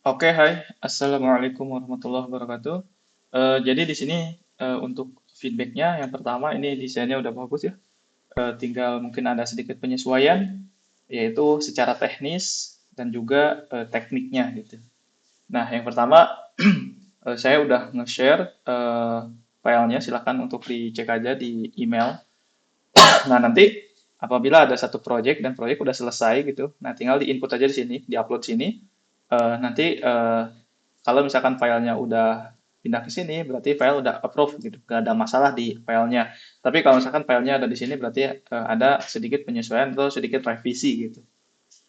Oke, hai. Assalamualaikum warahmatullahi wabarakatuh. Jadi di sini untuk feedbacknya, yang pertama ini desainnya udah bagus ya. Tinggal mungkin ada sedikit penyesuaian, yaitu secara teknis dan juga tekniknya gitu. Nah, yang pertama saya udah nge-share filenya, silahkan untuk dicek aja di email. Nah, nanti apabila ada satu project dan project udah selesai gitu, nah tinggal di input aja di sini, di upload sini. Nanti kalau misalkan filenya udah pindah ke sini, berarti file udah approve gitu, gak ada masalah di filenya. Tapi kalau misalkan filenya ada di sini, berarti ada sedikit penyesuaian atau sedikit revisi gitu.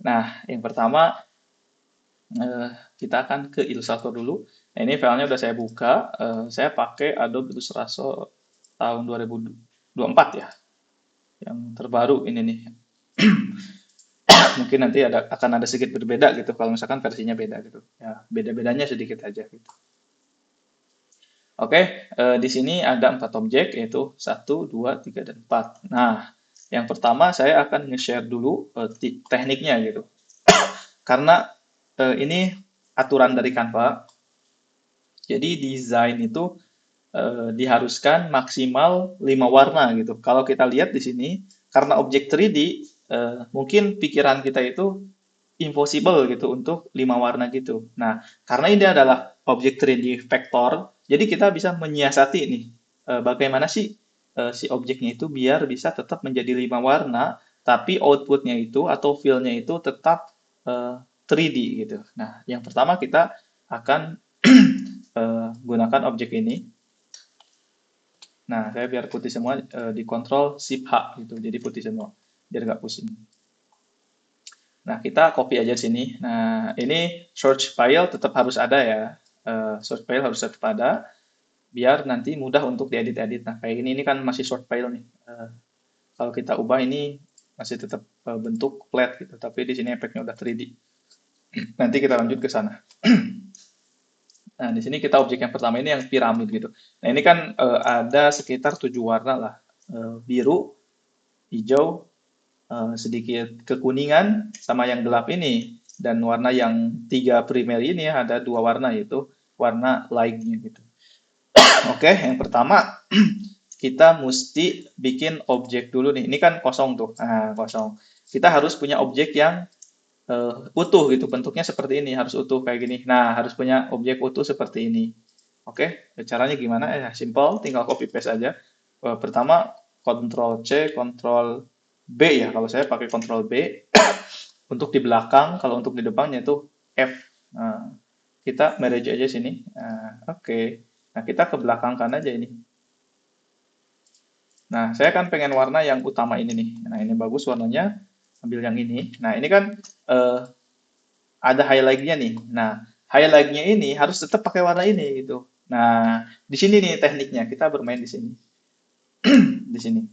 Nah, yang pertama eh, kita akan ke Illustrator dulu. Nah, ini filenya udah saya buka. Saya pakai Adobe Illustrator tahun 2024 ya, yang terbaru ini nih. Mungkin nanti akan ada sedikit berbeda gitu kalau misalkan versinya beda gitu. Ya, beda-bedanya sedikit aja gitu. Oke, di sini ada 4 objek yaitu satu, 2, 3, dan 4. Nah, yang pertama saya akan nge-share dulu tekniknya gitu. Karena ini aturan dari Canva, jadi desain itu diharuskan maksimal 5 warna gitu. Kalau kita lihat di sini, karena objek 3D, mungkin pikiran kita itu impossible gitu untuk 5 warna gitu. Nah, karena ini adalah objek 3D vektor, jadi kita bisa menyiasati nih, bagaimana sih si objeknya itu biar bisa tetap menjadi 5 warna, tapi outputnya itu atau feel-nya itu tetap 3D gitu. Nah, yang pertama kita akan gunakan objek ini. Nah, saya biar putih semua dikontrol Shift H gitu, jadi putih semua, biar nggak pusing. Nah, kita copy aja sini. Nah, ini search file tetap harus ada ya. Search file harus tetap ada, biar nanti mudah untuk diedit-edit. Nah, kayak ini kan masih short file nih. Kalau kita ubah ini masih tetap bentuk flat gitu, tapi di sini efeknya udah 3D. Nanti kita lanjut ke sana. Nah, di sini kita objek yang pertama ini yang piramid gitu. Nah, ini kan ada sekitar 7 warna lah. Biru, hijau, sedikit kekuningan sama yang gelap ini, dan warna yang tiga primer ini ada dua warna, yaitu warna light-nya gitu. Oke, yang pertama kita mesti bikin objek dulu nih. Ini kan kosong tuh. Nah, kosong. Kita harus punya objek yang utuh gitu. Bentuknya seperti ini, harus utuh kayak gini. Nah, harus punya objek utuh seperti ini. Oke, caranya gimana? Simple, tinggal copy paste aja. Pertama, Ctrl C, Ctrl B ya. Kalau saya pakai Ctrl B. Untuk di belakang, kalau untuk di depannya itu F. Nah, kita merge aja sini. Nah, oke. Nah, kita ke belakangkan aja ini. Nah, saya kan pengen warna yang utama ini nih. Nah, ini bagus warnanya. Ambil yang ini. Nah, ini kan eh, ada highlight-nya nih. Nah, highlight-nya ini harus tetap pakai warna ini gitu. Nah, di sini nih tekniknya. Kita bermain di sini. Di sini.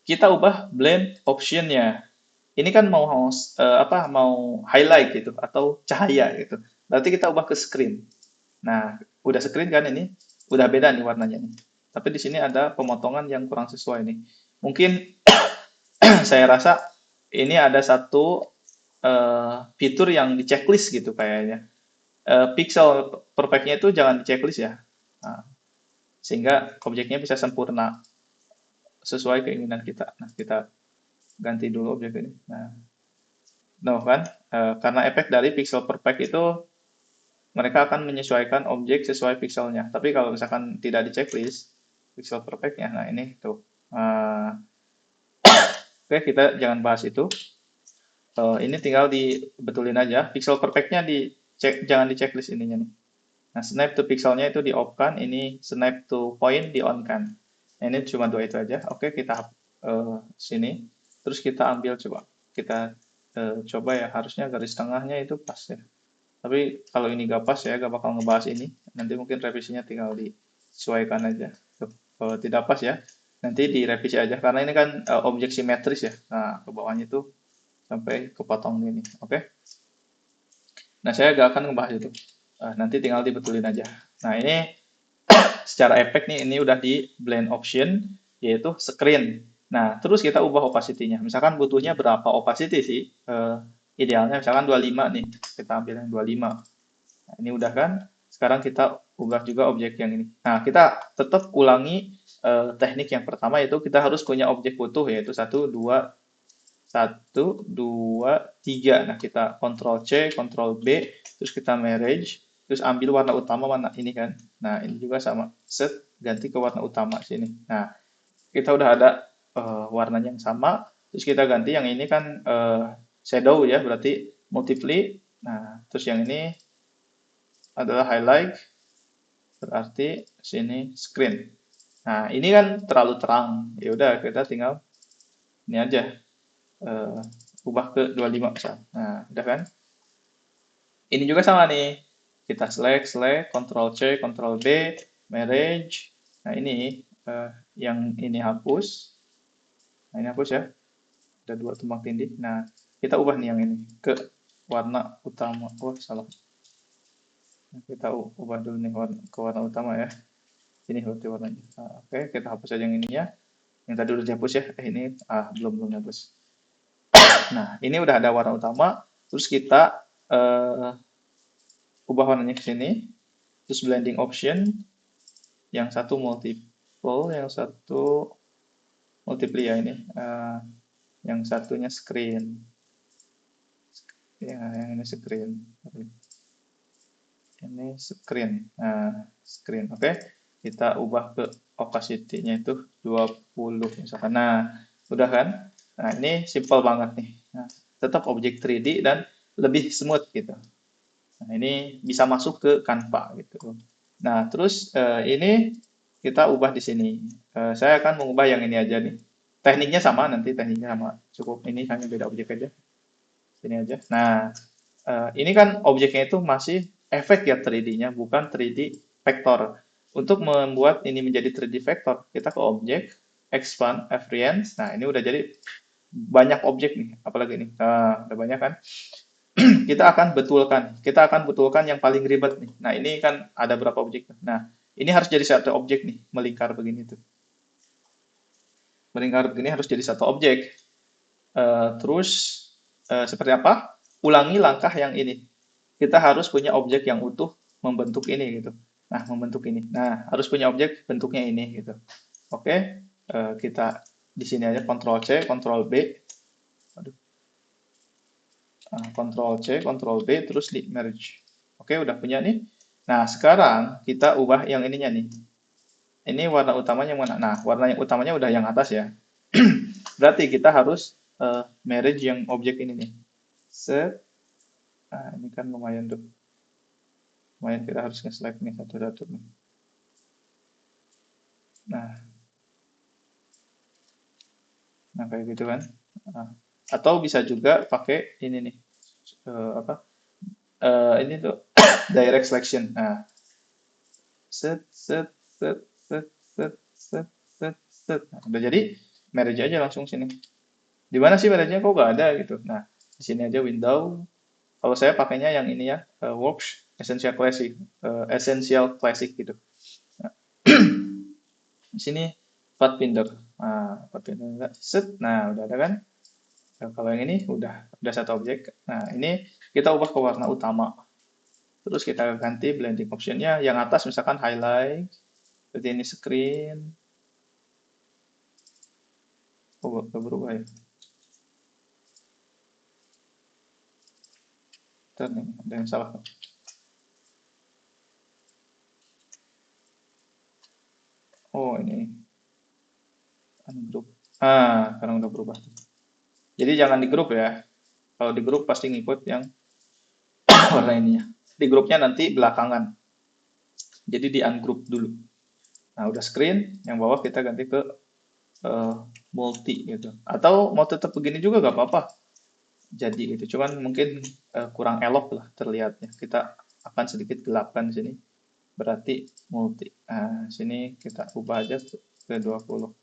Kita ubah blend option-nya. Ini kan mau apa, mau highlight gitu atau cahaya gitu. Berarti kita ubah ke screen. Nah, udah screen kan ini, udah beda nih warnanya nih. Tapi di sini ada pemotongan yang kurang sesuai nih. Mungkin saya rasa ini ada satu fitur yang di checklist gitu kayaknya. Pixel perfectnya itu jangan di checklist ya. Nah, sehingga objeknya bisa sempurna sesuai keinginan kita. Nah, kita ganti dulu objek ini. Nah, no kan? Karena efek dari pixel perfect itu mereka akan menyesuaikan objek sesuai pixelnya. Tapi kalau misalkan tidak di checklist pixel perfectnya, nah ini tuh. Oke, kita jangan bahas itu. Ini tinggal dibetulin aja. Pixel perfectnya jangan di checklist ininya nih. Nah, snap to pixelnya itu di off kan, ini snap to point di on kan. Nah, ini cuma dua itu aja. Oke, kita sini. Terus kita ambil coba. Kita coba ya, harusnya garis tengahnya itu pas ya. Tapi kalau ini gak pas ya, gak bakal ngebahas ini. Nanti mungkin revisinya tinggal disesuaikan aja. Tuh, kalau tidak pas ya, nanti direvisi aja. Karena ini kan objek simetris ya. Nah, ke bawahnya itu sampai kepotong gini. Oke. Nah, saya gak akan ngebahas itu. Nanti tinggal dibetulin aja. Nah, ini secara efek nih, ini udah di blend option, yaitu screen. Nah, terus kita ubah opacity-nya. Misalkan butuhnya berapa opacity sih? Idealnya misalkan 25 nih, kita ambil yang 25. Nah, ini udah kan? Sekarang kita ubah juga objek yang ini. Nah, kita tetap ulangi teknik yang pertama, yaitu kita harus punya objek utuh, yaitu satu, dua, tiga. Nah, kita Ctrl C, Ctrl B, terus kita marriage, terus ambil warna utama warna ini kan. Nah, ini juga sama. Set, ganti ke warna utama sini. Nah, kita udah ada warnanya yang sama, terus kita ganti yang ini kan shadow ya, berarti multiply. Nah, terus yang ini adalah highlight, berarti sini screen. Nah, ini kan terlalu terang. Ya udah, kita tinggal ini aja eh, ubah ke 25 misal. Nah, udah kan? Ini juga sama nih. Kita select, Ctrl C, Ctrl B, marriage. Nah, ini yang ini hapus. Nah, ini hapus ya. Ada dua tumpang tindih. Nah, kita ubah nih yang ini ke warna utama. Oh, salah. Nah, kita ubah dulu nih ke warna utama ya. Ini berarti warnanya. Nah, oke, kita hapus aja yang ininya. Yang tadi udah dihapus ya. Ini belum dihapus. Nah, ini udah ada warna utama. Terus kita ubah warnanya ke sini. Terus blending option. Yang satu multiple, yang satu multiply ya ini. Yang satunya screen. Ya, yang ini screen. Ini screen. Nah, screen. Oke. Kita ubah ke opacity-nya itu 20 misalkan. Nah, udah kan? Nah, ini simple banget nih. Nah, tetap objek 3D dan lebih smooth gitu. Nah, ini bisa masuk ke Canva gitu. Nah, terus ini kita ubah di sini. Saya akan mengubah yang ini aja nih. Tekniknya sama, nanti tekniknya sama. Cukup ini hanya beda objek aja. Sini aja. Nah, ini kan objeknya itu masih efek ya 3D-nya, bukan 3D vektor. Untuk membuat ini menjadi 3D vektor, kita ke objek, expand, appearance. Nah, ini udah jadi banyak objek nih, apalagi ini. Nah, udah banyak kan? Kita akan betulkan yang paling ribet nih. Nah, ini kan ada berapa objek. Nah, ini harus jadi satu objek nih, melingkar begini tuh. Melingkar begini harus jadi satu objek. Terus seperti apa? Ulangi langkah yang ini. Kita harus punya objek yang utuh membentuk ini gitu. Nah, membentuk ini. Nah, harus punya objek bentuknya ini gitu. Oke, kita di sini aja Ctrl C, Ctrl B. Aduh. Ctrl C, Ctrl B, terus di merge. Oke, udah punya nih. Nah, sekarang kita ubah yang ininya nih. Ini warna utamanya mana? Nah, warna yang utamanya udah yang atas ya. Berarti kita harus marriage yang objek ini nih. Set. Nah, ini kan lumayan tuh. Lumayan kita harus nge-select nih satu-satu nih. Nah, kayak gitu kan. Nah, atau bisa juga pakai ini nih. Apa? Ini tuh direct selection. Nah, set set set set set set set set. Nah, udah jadi marriage aja langsung sini. Di mana sih marriage-nya kok gak ada gitu. Nah, di sini aja window. Kalau saya pakainya yang ini ya, Works Essential Classic, Essential Classic gitu. Nah, di sini Pathfinder. Nah, Pathfinder set. Nah, udah ada kan? Nah, kalau yang ini udah satu objek. Nah, ini kita ubah ke warna utama. Terus kita ganti blending optionnya. Yang atas misalkan highlight. Jadi ini screen. Oh, berubah ya. Ntar nih, ada yang salah. Oh, ini ungroup. Sekarang udah berubah. Jadi jangan di grup ya. Kalau di grup pasti ngikut yang warna ininya. Di grupnya nanti belakangan. Jadi di ungroup dulu. Nah, udah screen, yang bawah kita ganti ke multi gitu. Atau mau tetap begini juga gak apa-apa. Jadi gitu. Cuman mungkin kurang elok lah terlihatnya. Kita akan sedikit gelapkan di sini. Berarti multi. Nah, sini kita ubah aja ke 20.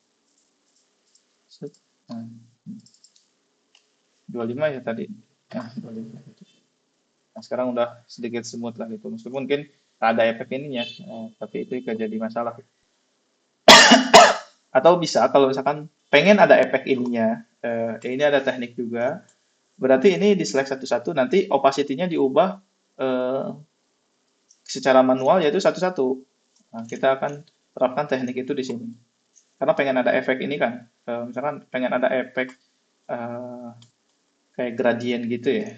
Nah, 25 ya tadi. Nah, 25. Nah, sekarang udah sedikit smooth lah gitu. Meskipun mungkin ada efek ininya, tapi itu gak jadi masalah. Atau bisa kalau misalkan pengen ada efek ininya, ini ada teknik juga. Berarti ini di select satu-satu, nanti opacity-nya diubah eh, secara manual yaitu satu-satu. Nah, kita akan terapkan teknik itu di sini. Karena pengen ada efek ini kan, misalkan pengen ada efek eh, kayak gradient gitu ya.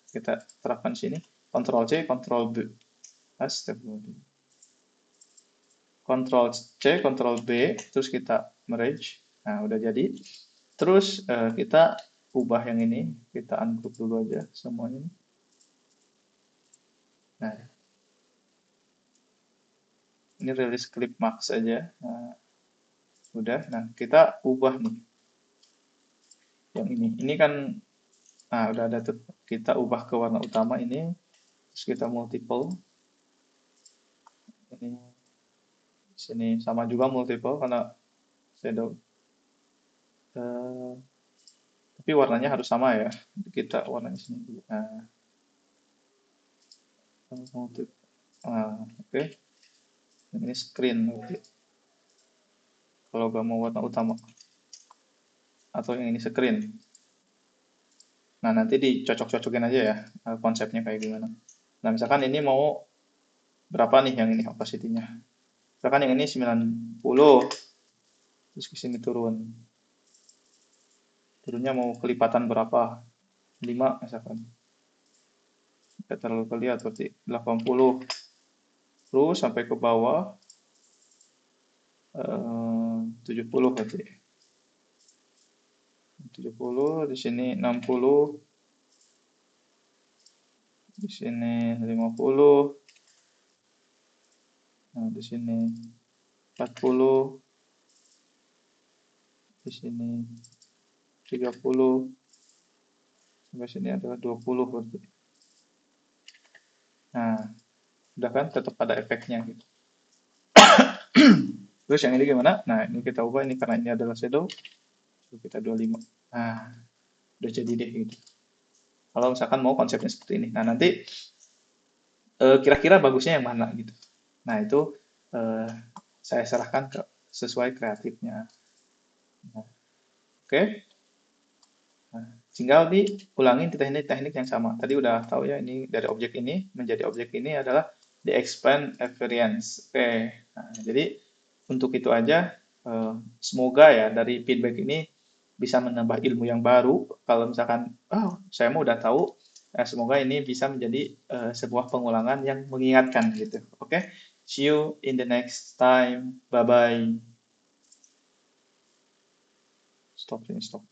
Kita terapkan di sini. Ctrl C, Ctrl B. Astagfirullah. Ctrl C, Ctrl B, terus kita merge. Nah, udah jadi. Terus kita ubah yang ini, kita ungroup dulu aja semuanya. Nah, ini release clip max aja. Nah, udah. Nah, kita ubah nih yang ini. Ini kan, nah udah ada tuh. Kita ubah ke warna utama ini, terus kita multiple. Ini sini sama juga multiple karena shadow. Eh, tapi warnanya harus sama ya. Kita warnanya sini dulu. Nah, multiple. Nah, oke. Ini screen nanti. Kalau gak mau warna utama atau yang ini screen. Nah, nanti dicocok-cocokin aja ya konsepnya kayak gimana. Nah, misalkan ini mau berapa nih yang ini opacity-nya. Misalkan yang ini 90, terus ke sini turun. Turunnya mau kelipatan berapa? 5 misalkan. Tidak terlalu kelihatan berarti 80. Terus sampai ke bawah 70 berarti. 70, di sini 60, di sini 50, nah di sini 40, di sini 30, sampai sini adalah 20 berarti. Nah, udah kan tetap ada efeknya gitu. Terus yang ini gimana? Nah, ini kita ubah ini karena ini adalah shadow. Kita 25. Nah, udah jadi deh gitu. Kalau misalkan mau konsepnya seperti ini. Nah, nanti kira-kira bagusnya yang mana gitu. Nah, itu eh, saya serahkan ke sesuai kreatifnya. Nah, oke. Nah, tinggal diulangi teknik-teknik yang sama. Tadi udah tahu ya ini dari objek ini menjadi objek ini adalah the expand variance. Oke. Nah, jadi untuk itu aja semoga ya dari feedback ini bisa menambah ilmu yang baru. Kalau misalkan oh, saya mau udah tahu, semoga ini bisa menjadi sebuah pengulangan yang mengingatkan gitu. Oke. See you in the next time. Bye bye. Stop ini stop.